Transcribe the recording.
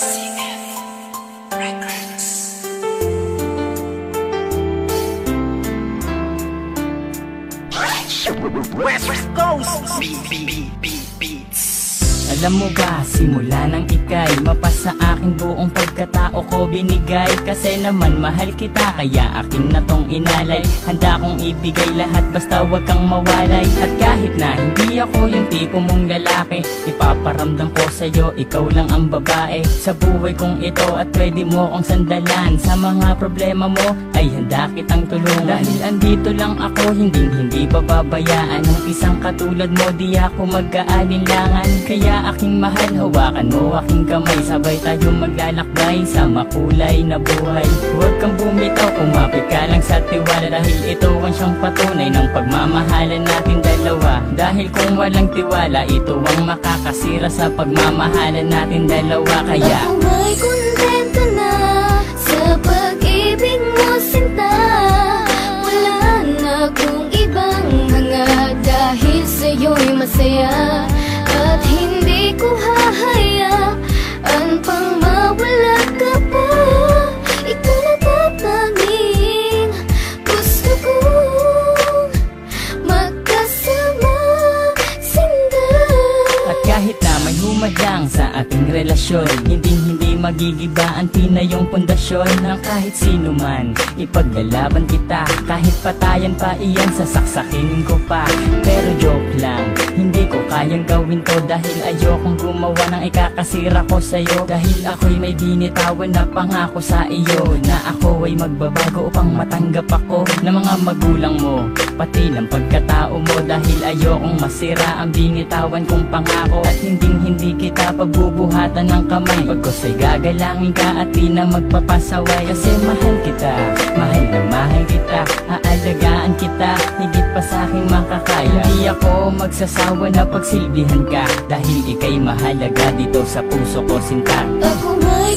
CF Records. West Coast Beats. Alam mo ba, simula nang ika'y mapasa akin buong pagkatao ko binigay. Kasi naman mahal kita, kaya akin na tong inalay. Handa kong ibigay lahat basta wag kang mawalay. At kahit na hindi ako yung tipo mong lalaki, ipaparamdam ko sa'yo, ikaw lang ang babae sa buhay kong ito at pwede mo kong sandalan. Sa mga problema mo ay handa kitang tulungan. Dahil andito lang ako, hindi bababayaan ng isang katulad mo, di ako mag-aalinlangan. Kaya aking mahal, hawakan mo aking kamay, sabay tayo maglalakbay sa makulay na buhay. Huwag kang bumitaw, kumapit ka lang sa tiwala, dahil ito ang siyang patunay ng pagmamahalan natin dalawa. Dahil kung walang tiwala, ito ang makakasira sa pagmamahalan natin dalawa. Kaya ako may kontento na sa pag-ibig mo, sinta. Wala na akong ibang hanga, dahil sa'yo'y masaya. At hindi ko hahayaan pang mawala ka pa. Ikaw na tatanging gusto kong magkasama, sinta. at kahit na may humadlang sa ating relasyon, hindi magigiba ang tinayong pundasyon ng kahit sino man. Ipaglalaban kita, kahit patayan pa iyan, sasaksakin ko pa. Pero joke lang, hindi ko kayang gawin to, dahil ayokong gumawa ng ikakasira ko sa'yo. Dahil ako'y may binitawan na pangako sa iyo, na ako ay magbabago upang matanggap ako ng mga magulang mo, pati ng pagkatao mo. Dahil ayokong masira ang binitawan kong pangako, at hindi kita pagbubuhatan ng kamay. Pagkos ay gagalangin ka at di na magpapasaway. Kasi mahal kita, mahal na mahal kita, aalagaan kita, higit pa sa aking makakaya. Hindi ako magsasawa na pagsilbihan ka, dahil ika'y mahalaga dito sa puso ko, sinta. Ako may